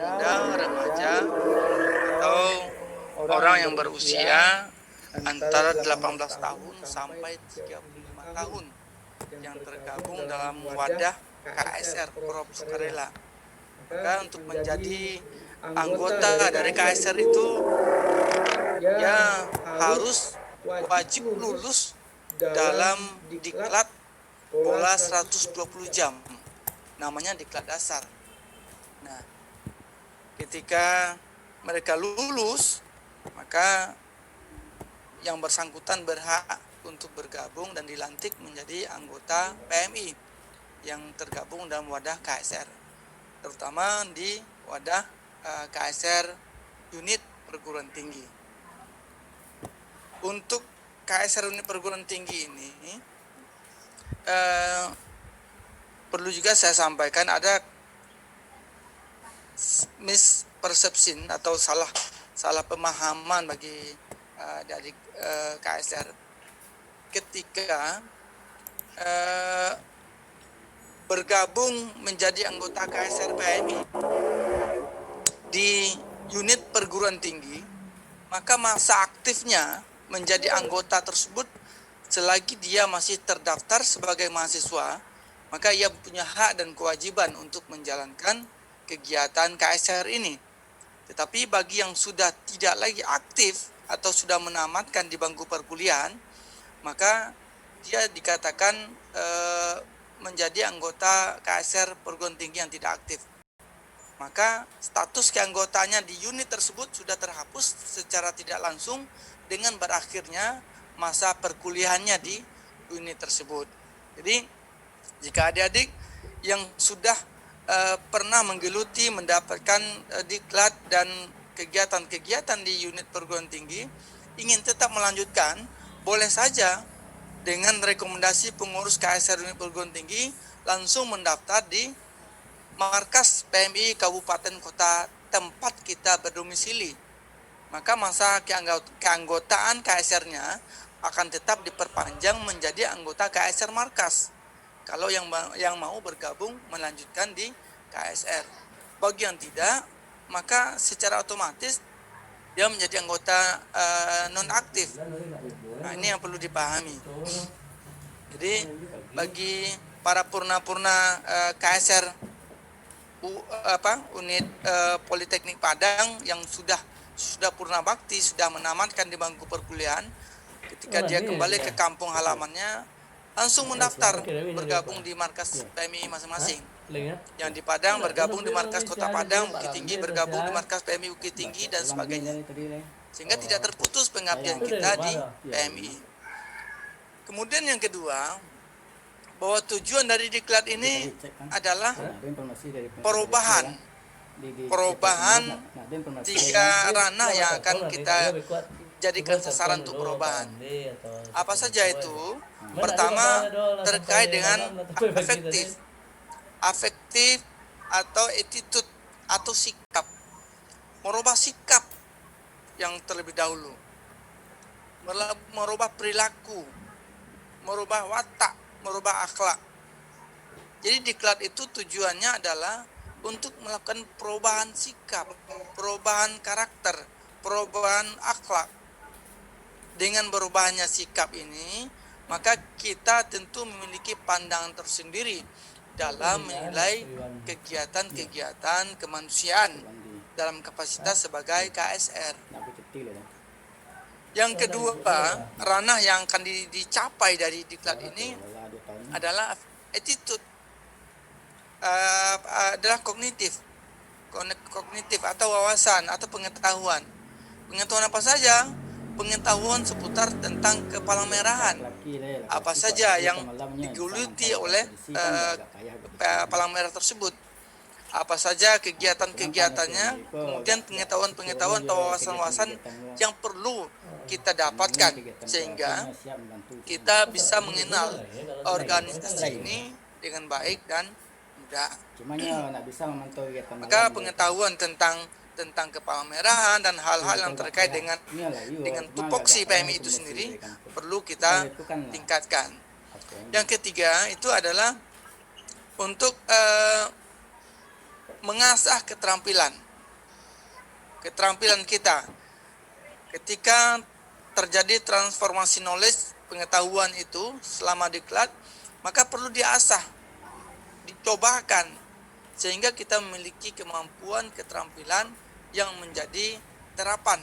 muda, remaja, atau orang yang berusia antara 18 tahun sampai 35 tahun yang tergabung dalam wadah KSR, Korps Sukarela. Maka untuk menjadi anggota dari KSR itu ya harus wajib lulus dalam diklat pola 120 jam, namanya diklat dasar. Nah, ketika mereka lulus, maka yang bersangkutan berhak untuk bergabung dan dilantik menjadi anggota PMI yang tergabung dalam wadah KSR, terutama di wadah KSR unit perguruan tinggi. Untuk KSR unit perguruan tinggi ini perlu juga saya sampaikan ada mispersepsi atau salah pemahaman bagi dari KSR ketika bergabung menjadi anggota KSR PMI di unit perguruan tinggi, maka masa aktifnya menjadi anggota tersebut selagi dia masih terdaftar sebagai mahasiswa, maka ia punya hak dan kewajiban untuk menjalankan kegiatan KSR ini. Tetapi bagi yang sudah tidak lagi aktif atau sudah menamatkan di bangku perkuliahan, maka dia dikatakan menjadi anggota KSR perguruan tinggi yang tidak aktif. Maka status keanggotanya di unit tersebut sudah terhapus secara tidak langsung dengan berakhirnya masa perkuliahannya di unit tersebut. Jadi jika adik-adik yang sudah pernah menggeluti mendapatkan diklat dan kegiatan-kegiatan di unit perguruan tinggi ingin tetap melanjutkan, boleh saja dengan rekomendasi pengurus KSR unit perguruan tinggi langsung mendaftar di markas PMI Kabupaten Kota tempat kita berdomisili. Maka masa keanggotaan KSR-nya akan tetap diperpanjang menjadi anggota KSR markas kalau yang mau bergabung melanjutkan di KSR. Bagi yang tidak, maka secara otomatis dia menjadi anggota non-aktif. Nah, ini yang perlu dipahami. Jadi bagi para purna-purna KSR unit Politeknik Padang yang sudah purna bakti, sudah menamatkan di bangku perkuliahan, ketika dia kembali ke kampung halamannya langsung mendaftar bergabung di markas PMI masing-masing. Yang di Padang bergabung di markas Kota Padang, Bukit Tinggi bergabung di markas PMI Bukit Tinggi dan sebagainya. Sehingga tidak terputus pengabdian kita di PMI. Kemudian yang kedua, bahwa tujuan dari diklat ini adalah perubahan tiga ranah yang akan kita jadikan sasaran untuk perubahan. Apa saja itu? Pertama, terkait dengan afektif atau attitude atau sikap. Merubah sikap yang terlebih dahulu, merubah perilaku, merubah watak, merubah akhlak. Jadi diklat itu tujuannya adalah untuk melakukan perubahan sikap, perubahan karakter, perubahan akhlak. Dengan berubahnya sikap ini, maka kita tentu memiliki pandangan tersendiri dalam menilai kegiatan-kegiatan kemanusiaan dalam kapasitas sebagai KSR. Yang kedua, ranah yang akan dicapai dari diklat ini adalah attitude, adalah kognitif atau wawasan atau pengetahuan. Pengetahuan apa saja? Pengetahuan seputar tentang kepalang-merahan. Apa saja yang digeluti oleh palang merah tersebut. Apa saja kegiatan-kegiatannya, kemudian pengetahuan-pengetahuan atau wawasan-wawasan yang perlu kita dapatkan sehingga kita bisa mengenal organisasi ini dengan baik dan mudah. Maka pengetahuan tentang kepalang-merahan dan hal-hal yang terkait dengan tupoksi PMI itu sendiri perlu kita tingkatkan. Yang ketiga itu adalah untuk mengasah keterampilan keterampilan kita. Ketika terjadi transformasi knowledge, pengetahuan itu selama diklat, maka perlu diasah, dicobakan, sehingga kita memiliki kemampuan, keterampilan yang menjadi terapan,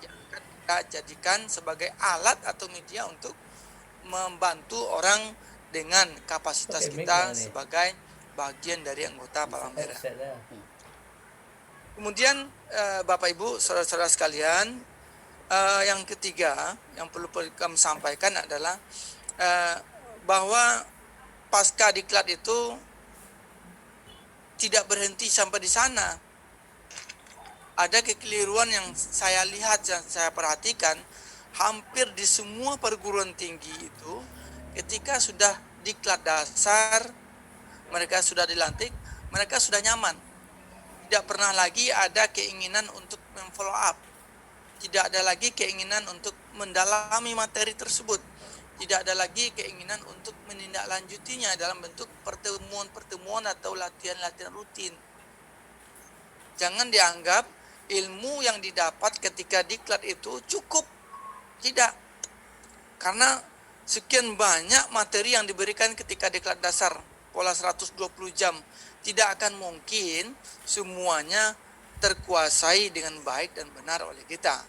yang akan kita jadikan sebagai alat atau media untuk membantu orang dengan kapasitas kita sebagai bagian dari anggota Palang Merah. Kemudian Bapak Ibu, saudara-saudara sekalian, yang ketiga yang perlu kami sampaikan adalah bahwa pasca diklat itu tidak berhenti sampai di sana. Ada kekeliruan yang saya lihat dan saya perhatikan hampir di semua perguruan tinggi itu, ketika sudah diklat dasar, mereka sudah dilantik, mereka sudah nyaman. Tidak pernah lagi ada keinginan untuk memfollow up. Tidak ada lagi keinginan untuk mendalami materi tersebut. Tidak ada lagi keinginan untuk menindaklanjutinya dalam bentuk pertemuan-pertemuan atau latihan-latihan rutin. Jangan dianggap ilmu yang didapat ketika diklat itu cukup. Tidak. Karena sekian banyak materi yang diberikan ketika diklat dasar, pola 120 jam. Tidak akan mungkin semuanya terkuasai dengan baik dan benar oleh kita.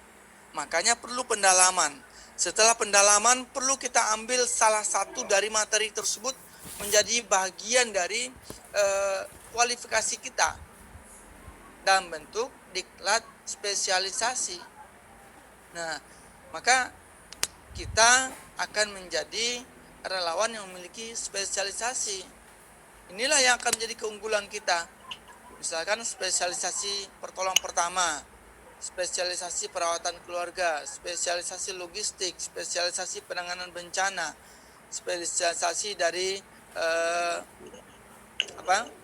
Makanya perlu pendalaman. Setelah pendalaman perlu kita ambil salah satu dari materi tersebut menjadi bagian dari kualifikasi kita dalam bentuk diklat spesialisasi. Nah, maka kita akan menjadi relawan yang memiliki spesialisasi. Inilah yang akan menjadi keunggulan kita. Misalkan spesialisasi pertolongan pertama, spesialisasi perawatan keluarga, spesialisasi logistik, spesialisasi penanganan bencana, spesialisasi dari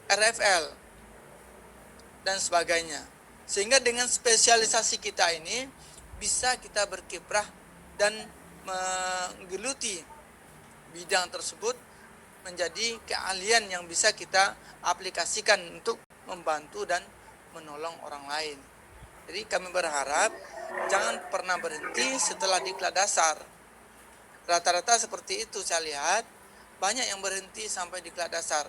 RFL dan sebagainya. Sehingga dengan spesialisasi kita ini bisa kita berkiprah dan menggeluti bidang tersebut menjadi keahlian yang bisa kita aplikasikan untuk membantu dan menolong orang lain. Jadi kami berharap jangan pernah berhenti setelah diklat dasar. Rata-rata seperti itu saya lihat, banyak yang berhenti sampai diklat dasar.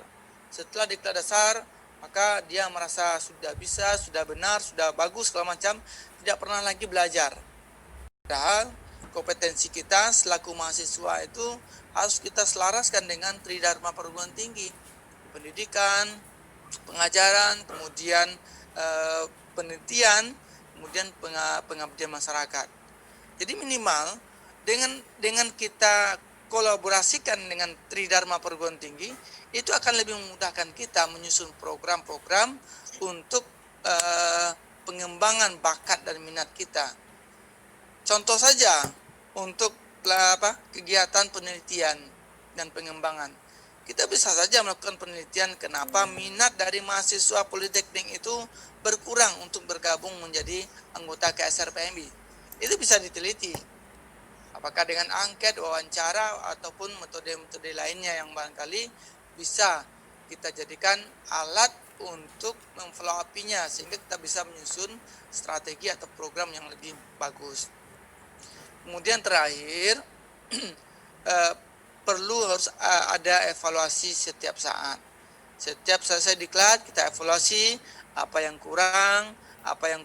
Setelah diklat dasar, maka dia merasa sudah bisa, sudah benar, sudah bagus, segala macam, tidak pernah lagi belajar. Padahal kompetensi kita selaku mahasiswa itu harus kita selaraskan dengan tridharma perguruan tinggi. Pendidikan, pengajaran, kemudian penelitian, kemudian pengabdian masyarakat. Jadi minimal dengan kita kolaborasikan dengan tridharma perguruan tinggi, itu akan lebih memudahkan kita menyusun program-program untuk pengembangan bakat dan minat kita. Contoh saja untuk kegiatan penelitian dan pengembangan. Kita bisa saja melakukan penelitian kenapa minat dari mahasiswa politeknik itu berkurang untuk bergabung menjadi anggota KSR PMI. Itu bisa diteliti. Apakah dengan angket, wawancara, ataupun metode-metode lainnya yang barangkali bisa kita jadikan alat untuk memfollow up-nya sehingga kita bisa menyusun strategi atau program yang lebih bagus. Kemudian terakhir, perlu harus ada evaluasi setiap saat. Setiap selesai diklat kita evaluasi apa yang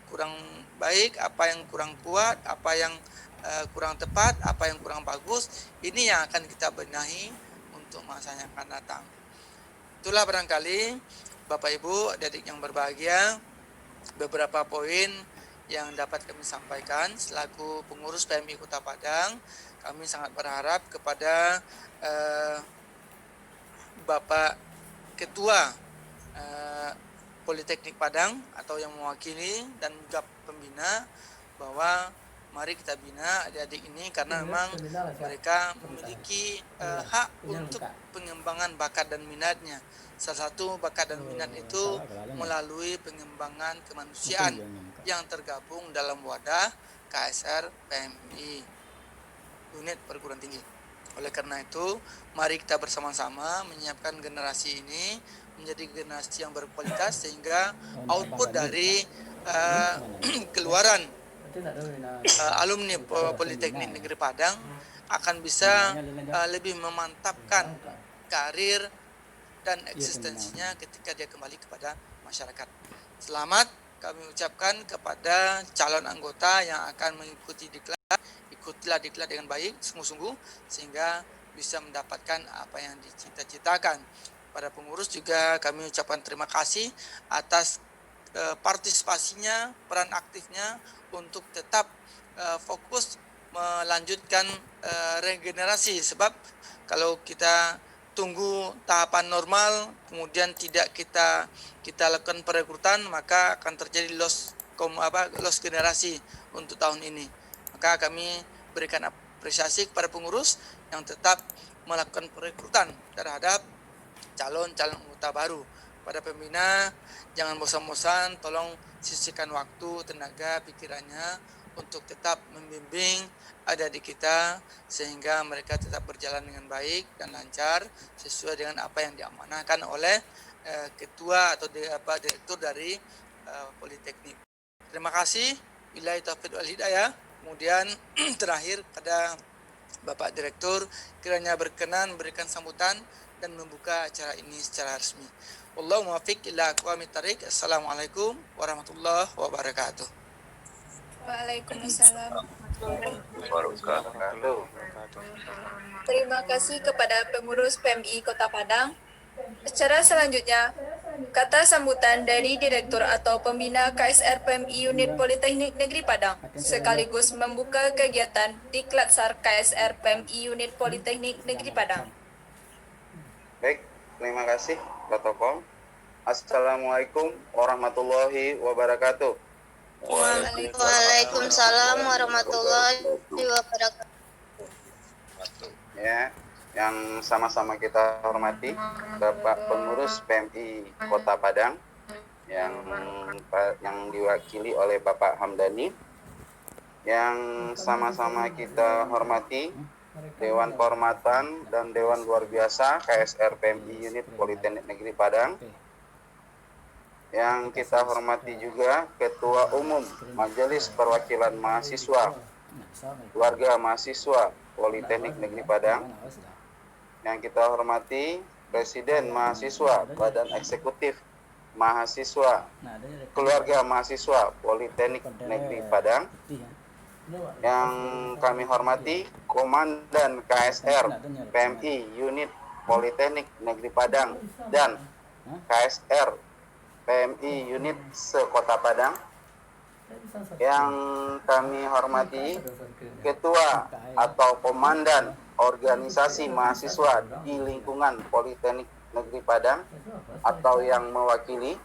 kurang baik, apa yang kurang kuat, apa yang kurang tepat, apa yang kurang bagus. Ini yang akan kita benahi untuk masa yang akan datang. Itulah barangkali Bapak Ibu, adik-adik yang berbahagia, beberapa poin yang dapat kami sampaikan selaku pengurus PMI Kota Padang. Kami sangat berharap kepada Bapak Ketua Politeknik Padang atau yang mewakili dan juga pembina bahwa mari kita bina adik-adik ini karena memang mereka memiliki hak untuk pengembangan bakat dan minatnya. Salah satu bakat dan minat itu melalui pengembangan kemanusiaan yang tergabung dalam wadah KSR PMI, unit perguruan tinggi. Oleh karena itu, mari kita bersama-sama menyiapkan generasi ini menjadi generasi yang berkualitas sehingga output dari keluaran alumni Politeknik Negeri Padang akan bisa lebih memantapkan karir dan eksistensinya ketika dia kembali kepada masyarakat. Selamat kami ucapkan kepada calon anggota yang akan mengikuti diklat. Ikutilah diklat dengan baik, sungguh-sungguh, sehingga bisa mendapatkan apa yang dicita-citakan. Pada pengurus juga kami ucapkan terima kasih atas partisipasinya, peran aktifnya untuk tetap fokus melanjutkan regenerasi. Sebab kalau kita tunggu tahapan normal kemudian tidak kita lakukan perekrutan, maka akan terjadi loss generasi untuk tahun ini. Maka kami berikan apresiasi kepada pengurus yang tetap melakukan perekrutan terhadap calon-calon anggota baru. Pada pembina, jangan bosan-bosan, tolong sisihkan waktu, tenaga, pikirannya untuk tetap membimbing adik-adik kita sehingga mereka tetap berjalan dengan baik dan lancar sesuai dengan apa yang diamanahkan oleh ketua atau direktur dari Politeknik. Terima kasih. Billahi taufiq wal hidayah. Kemudian terakhir pada Bapak Direktur kiranya berkenan berikan sambutan dan membuka acara ini secara resmi. Wallahu muwaffiq ila aqwamit thariq. Assalamualaikum warahmatullahi wabarakatuh. Waalaikumsalam. Terima kasih kepada pengurus PMI Kota Padang. Acara selanjutnya, kata sambutan dari Direktur atau Pembina KSR PMI Unit Politeknik Negeri Padang, sekaligus membuka kegiatan Diklatsar KSR PMI Unit Politeknik Negeri Padang. Baik, terima kasih protokol. Assalamualaikum warahmatullahi wabarakatuh. Waalaikumsalam warahmatullahi wabarakatuh. Ya, yang sama-sama kita hormati Bapak Pengurus PMI Kota Padang yang diwakili oleh Bapak Hamdani, yang sama-sama kita hormati Dewan Kehormatan dan Dewan Luar Biasa KSR PMI Unit Politeknik Negeri Padang, yang kita hormati juga Ketua Umum Majelis Perwakilan Mahasiswa Keluarga Mahasiswa Politeknik Negeri Padang, yang kita hormati Presiden Mahasiswa Badan Eksekutif Mahasiswa Keluarga Mahasiswa Politeknik Negeri Padang, yang kami hormati Komandan KSR PMI Unit Politeknik Negeri Padang dan KSR PMI Unit se-Kota Padang, yang kami hormati Ketua atau Komandan Organisasi Mahasiswa di lingkungan Politeknik Negeri Padang atau yang mewakili,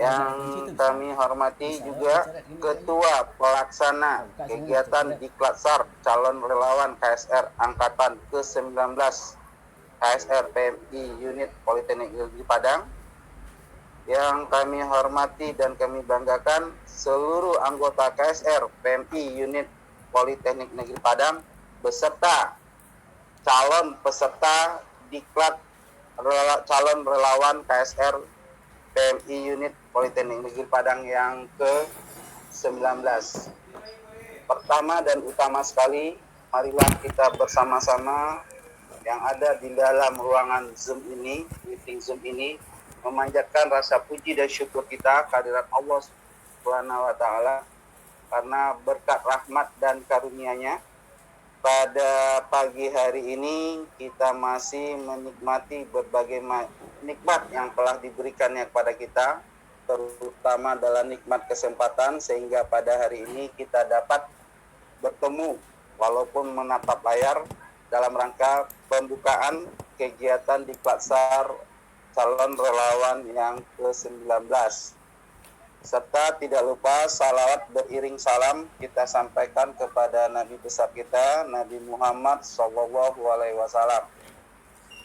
yang kami hormati juga Ketua Pelaksana Kegiatan Diklatsar Calon Relawan KSR Angkatan ke-19 KSR PMI Unit Politeknik Negeri Padang, yang kami hormati dan kami banggakan seluruh anggota KSR PMI Unit Politeknik Negeri Padang beserta calon peserta diklat calon relawan KSR PMI Unit Politeknik Negeri Padang yang ke-19. Pertama dan utama sekali, marilah kita bersama-sama yang ada di dalam ruangan Zoom ini, meeting Zoom ini, memanjatkan rasa puji dan syukur kita kehadirat Allah Subhanahu wa taala karena berkat rahmat dan karunia-Nya pada pagi hari ini kita masih menikmati berbagai nikmat yang telah diberikannya kepada kita, terutama adalah nikmat kesempatan sehingga pada hari ini kita dapat bertemu walaupun menatap layar dalam rangka pembukaan kegiatan Diklatsar Calon Relawan yang ke-19. Serta tidak lupa salawat beriring salam kita sampaikan kepada Nabi besar kita, Nabi Muhammad SAW,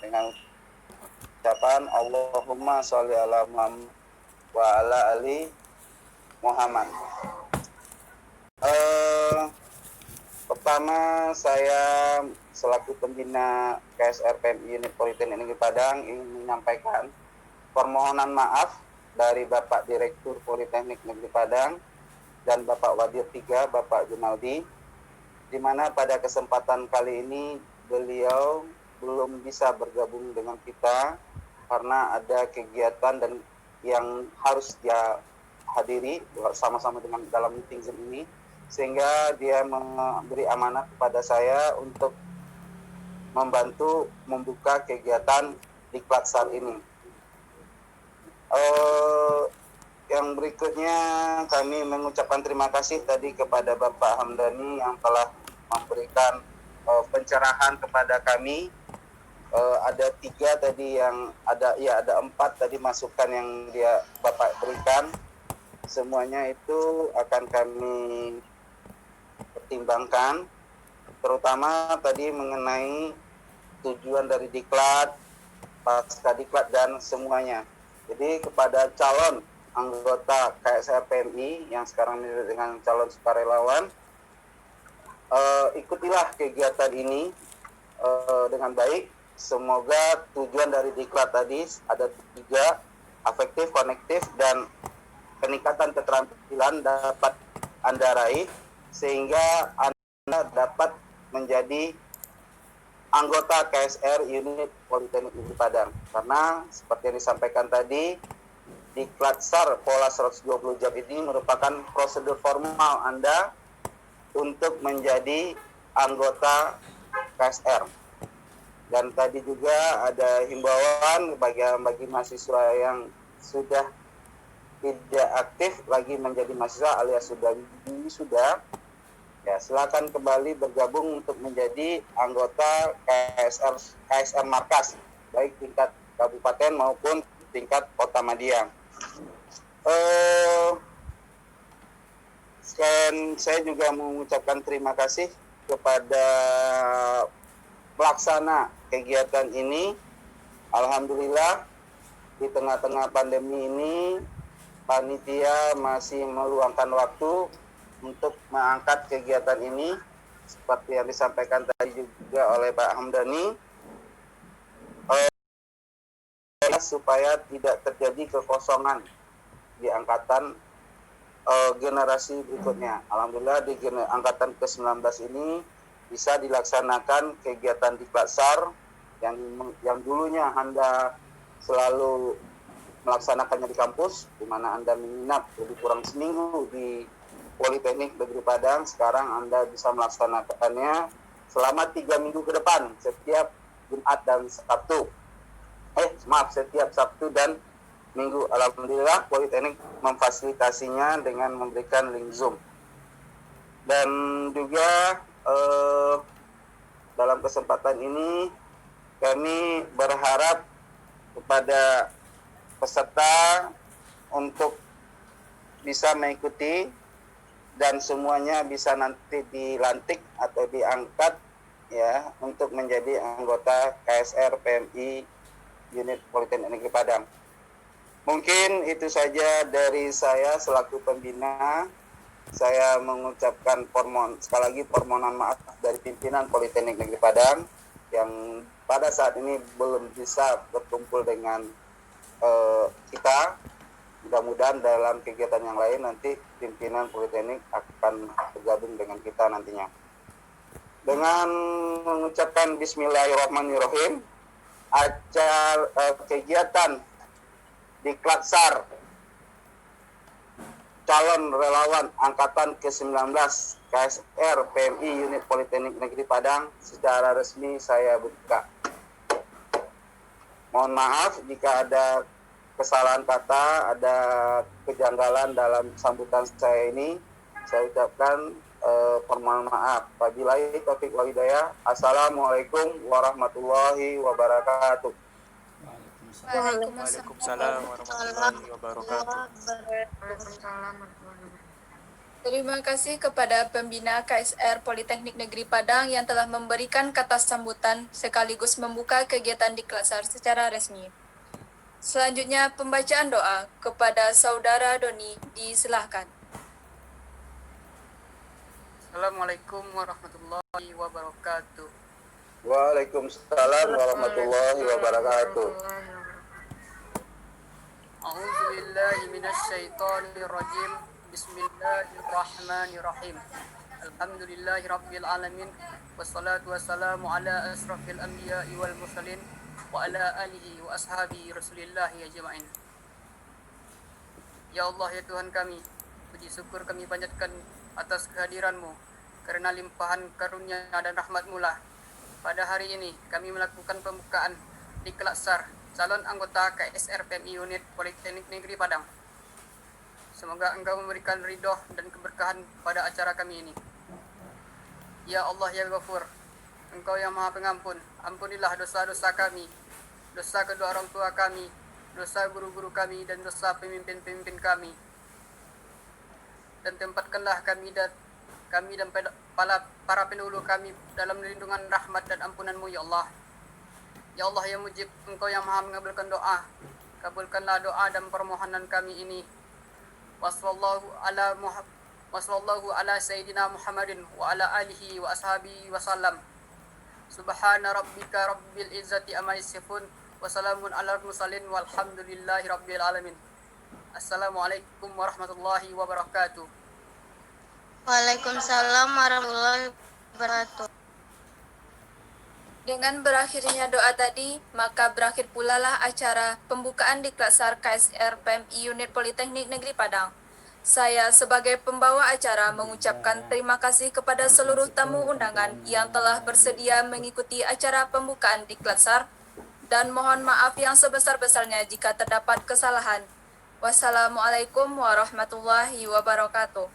dengan ucapan Allahumma sholli ala Muhammad wa ala ali Muhammad. Pertama, saya selaku pembina KSR PMI Unit Politeknik Negeri Padang ingin menyampaikan permohonan maaf dari Bapak Direktur Politeknik Negeri Padang dan Bapak Wadir 3, Bapak Junaldi, di mana pada kesempatan kali ini beliau belum bisa bergabung dengan kita karena ada kegiatan dan yang harus dia hadiri sama-sama dengan dalam meeting Zoom ini, sehingga dia memberi amanah kepada saya untuk membantu membuka kegiatan di Klatsar ini. Yang berikutnya kami mengucapkan terima kasih tadi kepada Bapak Hamdani yang telah memberikan pencerahan kepada kami. Ada 3 tadi yang ada 4 tadi masukan yang Bapak berikan. Semuanya itu akan kami pertimbangkan, terutama tadi mengenai tujuan dari diklat, pasca diklat dan semuanya. Jadi kepada calon anggota KSR PMI yang sekarang dengan calon sukarelawan, ikutilah kegiatan ini dengan baik. Semoga tujuan dari diklat tadi ada 3, afektif, konektif, dan peningkatan keterampilan dapat Anda raih sehingga Anda dapat menjadi anggota KSR Unit Politeknik Negeri Padang. Karena seperti yang disampaikan tadi, di Klatsar pola 120 jam ini merupakan prosedur formal Anda untuk menjadi anggota KSR. Dan tadi juga ada himbauan bagi mahasiswa yang sudah tidak aktif lagi menjadi mahasiswa alias sudah ya, silakan kembali bergabung untuk menjadi anggota KSR Markas, baik tingkat kabupaten maupun tingkat kota Madia. Saya juga mengucapkan terima kasih kepada pelaksana kegiatan ini. Alhamdulillah di tengah-tengah pandemi ini panitia masih meluangkan waktu untuk mengangkat kegiatan ini seperti yang disampaikan tadi juga oleh Pak Hamdani, supaya tidak terjadi kekosongan di angkatan generasi berikutnya. Alhamdulillah di angkatan ke-19 ini bisa dilaksanakan kegiatan di Klatsar yang dulunya Anda selalu melaksanakannya di kampus, di mana Anda menginap lebih kurang seminggu di Politeknik Negeri Padang. Sekarang Anda bisa melaksanakannya selama 3 minggu ke depan, setiap Jumat dan Sabtu. Setiap Sabtu dan Minggu. Alhamdulillah Politeknik memfasilitasinya dengan memberikan link Zoom. Dan juga dalam kesempatan ini kami berharap kepada peserta untuk bisa mengikuti dan semuanya bisa nanti dilantik atau diangkat ya untuk menjadi anggota KSR PMI Unit Politeknik Negeri Padang. Mungkin itu saja dari saya selaku pembina. Saya mengucapkan sekali lagi permohonan maaf dari pimpinan Politeknik Negeri Padang yang pada saat ini belum bisa berkumpul dengan kita. Mudah-mudahan dalam kegiatan yang lain nanti pimpinan Politeknik akan bergabung dengan kita nantinya. Dengan mengucapkan Bismillahirrahmanirrahim, acara kegiatan di Klatsar calon relawan angkatan ke-19 KSR PMI Unit Politeknik Negeri Padang secara resmi saya buka. Mohon maaf jika ada kesalahan kata, ada kejanggalan dalam sambutan saya ini. Saya ucapkan permohonan maaf. Wabillahi taufiq wal hidayah. Assalamualaikum warahmatullahi wabarakatuh. Waalaikumsalam warahmatullahi wabarakatuh. Terima kasih kepada pembina KSR Politeknik Negeri Padang yang telah memberikan kata sambutan sekaligus membuka kegiatan di Klatsar secara resmi. Selanjutnya pembacaan doa kepada Saudara Doni disilahkan. Assalamualaikum warahmatullahi wabarakatuh. Waalaikumsalam warahmatullahi wabarakatuh. أعوذ بالله من الشيطان الرجيم بسم الله الرحمن الرحيم الحمد لله رب العالمين والصلاة والسلام على أشرف الأنبياء والمرسلين وعلى آله وأصحابه رسول الله أجمعين. Ya Allah, ya Tuhan kami, puji syukur kami panjatkan atas kehadiran-Mu, karena limpahan karunia dan rahmat-Mu lah. Pada hari ini kami melakukan pembukaan di Klatsar calon anggota KSR PMI Unit Politeknik Negeri Padang. Semoga Engkau memberikan ridho dan keberkahan pada acara kami ini. Ya Allah, ya Ghafur, Engkau yang Maha Pengampun, ampunilah dosa-dosa kami, dosa kedua orang tua kami, dosa guru-guru kami, dan dosa pemimpin-pemimpin kami. Dan tempatkanlah kami dan para pendahulu kami dalam lindungan rahmat dan ampunan-Mu, ya Allah. Ya Allah, yang mujib, Engkau yang Maha mengabulkan doa, kabulkanlah doa dan permohonan kami ini. Wassallallahu ala sayyidina Muhammadin wa ala alihi wa ashabihi wa sallam. Subhana rabbika rabbil izzati amma yasifun wa salamun ala mursalin walhamdulillahi rabbil alamin. Assalamualaikum warahmatullahi wabarakatuh. Waalaikumsalam warahmatullahi wabarakatuh. Dengan berakhirnya doa tadi, maka berakhir pula lah acara pembukaan di Klatsar KSR PMI Unit Politeknik Negeri Padang. Saya sebagai pembawa acara mengucapkan terima kasih kepada seluruh tamu undangan yang telah bersedia mengikuti acara pembukaan di Klatsar, dan mohon maaf yang sebesar-besarnya jika terdapat kesalahan. Wassalamualaikum warahmatullahi wabarakatuh.